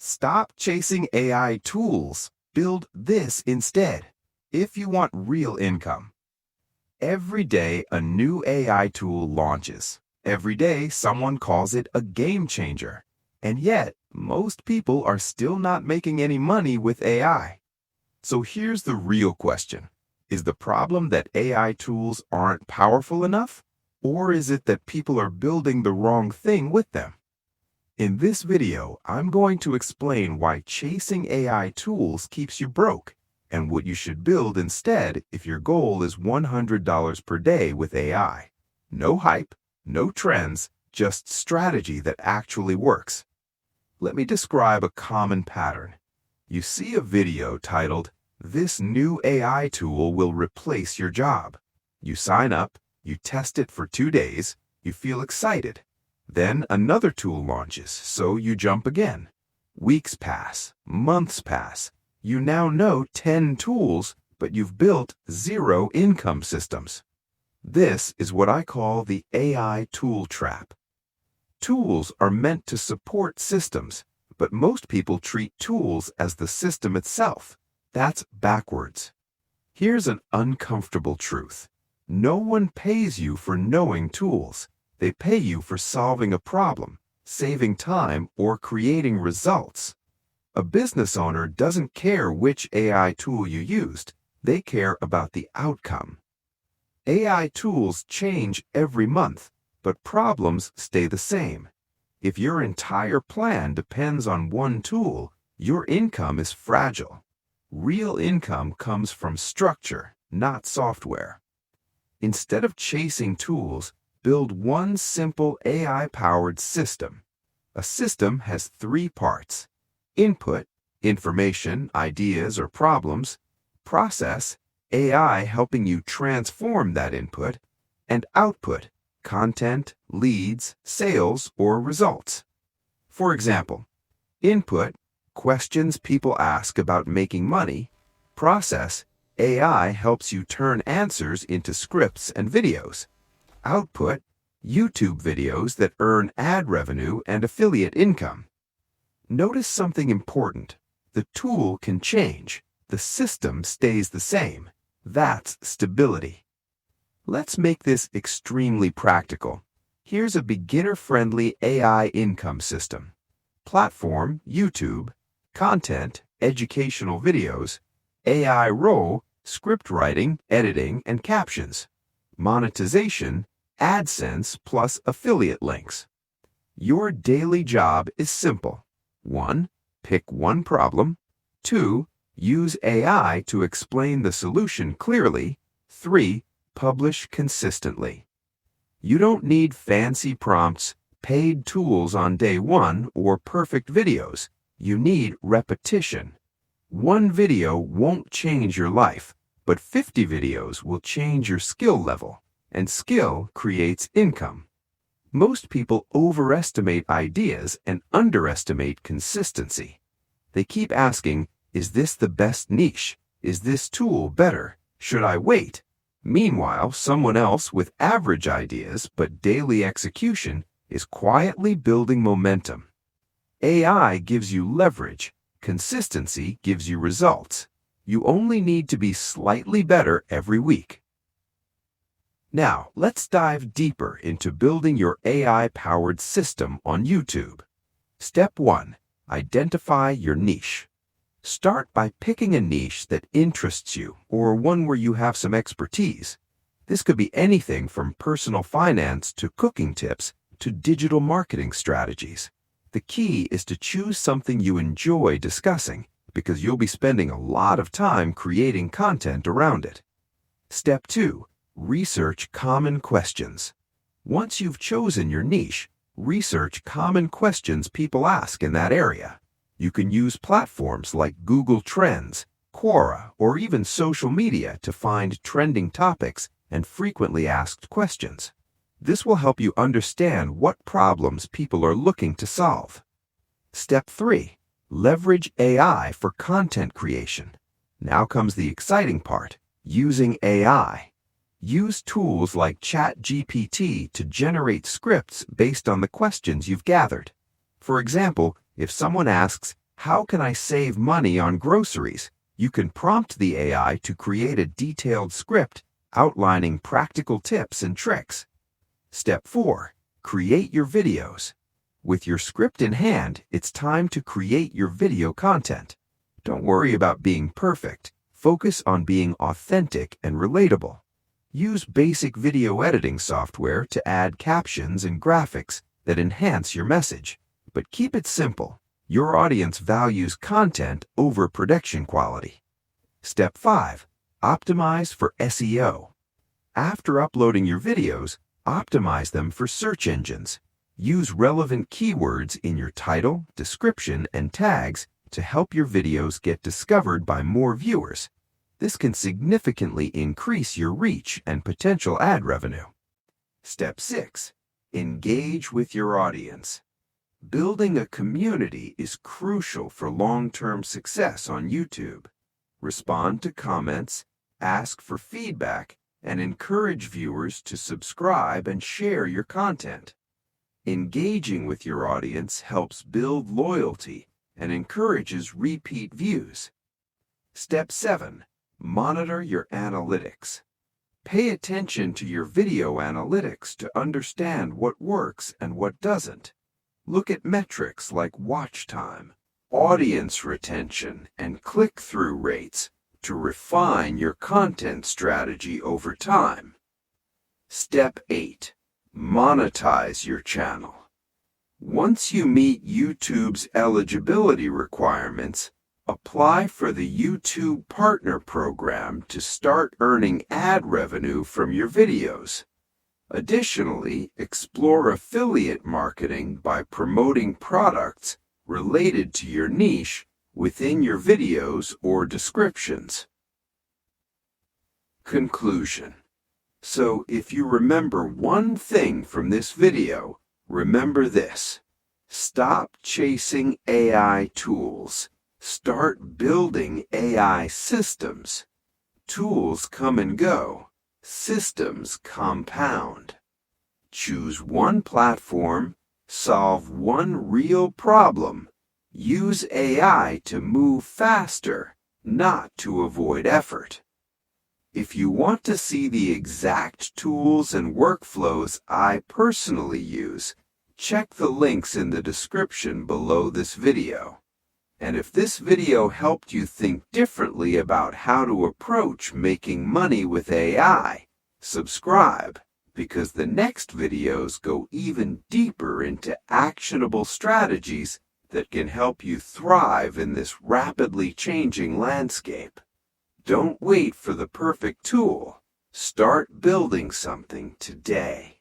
Stop chasing AI tools. Build this instead. If you want real income. Every day, a new AI tool launches. Every day, someone calls it a game changer. And yet, most people are still not making any money with AI. So here's the real question. Is the problem that AI tools aren't powerful enough? Or is it that people are building the wrong thing with them? In this video, I'm going to explain why chasing AI tools keeps you broke and what you should build instead if your goal is $100 per day with AI. No hype, no trends, just strategy that actually works. Let me describe a common pattern. You see a video titled, "This new AI tool will replace your job." You sign up, you test it for 2 days, you feel excited. Then another tool launches, so you jump again. Weeks pass, months pass. You now know 10 tools, but you've built 0 income systems. This is what I call the AI tool trap. Tools are meant to support systems, but most people treat tools as the system itself. That's backwards. Here's an uncomfortable truth. No one pays you for knowing tools. They pay you for solving a problem, saving time, or creating results. A business owner doesn't care which AI tool you used. They care about the outcome. AI tools change every month, but problems stay the same. If your entire plan depends on one tool, your income is fragile. Real income comes from structure, not software. Instead of chasing tools, build one simple AI-powered system. A system has 3 parts: input, information, ideas, or problems; process, AI helping you transform that input; and output, content, leads, sales, or results. For example, input, questions people ask about making money; process, AI helps you turn answers into scripts and videos; output, YouTube videos that earn ad revenue and affiliate income. Notice something important. The tool can change. The system stays the same. That's stability. Let's make this extremely practical. Here's a beginner-friendly AI income system. Platform, YouTube; content, educational videos; AI role, script writing, editing, and captions; monetization, AdSense plus affiliate links. Your daily job is simple. 1. Pick one problem. 2. Use AI to explain the solution clearly. 3. Publish consistently. You don't need fancy prompts, paid tools on day 1, or perfect videos. You need repetition. One video won't change your life, but 50 videos will change your skill level, and skill creates income. Most people overestimate ideas and underestimate consistency. They keep asking, is this the best niche? Is this tool better? Should I wait? Meanwhile, someone else with average ideas but daily execution is quietly building momentum. AI gives you leverage. Consistency gives you results. You only need to be slightly better every week. Now, let's dive deeper into building your AI-powered system on YouTube. Step 1. Identify your niche. Start by picking a niche that interests you or one where you have some expertise. This could be anything from personal finance to cooking tips to digital marketing strategies. The key is to choose something you enjoy discussing because you'll be spending a lot of time creating content around it. Step 2. Research common questions. Once you've chosen your niche, research common questions people ask in that area. You can use platforms like Google Trends, Quora, or even social media to find trending topics and frequently asked questions. This will help you understand what problems people are looking to solve. Step 3. Leverage AI for content creation. Now comes the exciting part, using AI. Use tools like ChatGPT to generate scripts based on the questions you've gathered. For example, if someone asks, How can I save money on groceries? You can prompt the AI to create a detailed script outlining practical tips and tricks. Step 4. Create your videos. With your script in hand, it's time to create your video content. Don't worry about being perfect. Focus on being authentic and relatable. Use basic video editing software to add captions and graphics that enhance your message. But keep it simple. Your audience values content over production quality. Step 5. Optimize for SEO. After uploading your videos, optimize them for search engines. Use relevant keywords in your title, description, and tags to help your videos get discovered by more viewers. This can significantly increase your reach and potential ad revenue. Step 6. Engage with your audience. Building a community is crucial for long-term success on YouTube. Respond to comments, ask for feedback, and encourage viewers to subscribe and share your content. Engaging with your audience helps build loyalty and encourages repeat views. Step 7. Monitor your analytics. Pay attention to your video analytics to understand what works and what doesn't. Look at metrics like watch time, audience retention, and click-through rates to refine your content strategy over time. Step 8. Monetize your channel. Once you meet YouTube's eligibility requirements, apply for the YouTube Partner Program to start earning ad revenue from your videos. Additionally, explore affiliate marketing by promoting products related to your niche within your videos or descriptions. Conclusion. So, if you remember one thing from this video, remember this. Stop chasing AI tools. Start building AI systems. Tools come and go. Systems compound. Choose one platform. Solve one real problem. Use AI to move faster, not to avoid effort. If you want to see the exact tools and workflows I personally use, check the links in the description below this video. And if this video helped you think differently about how to approach making money with AI, subscribe, because the next videos go even deeper into actionable strategies that can help you thrive in this rapidly changing landscape. Don't wait for the perfect tool. Start building something today.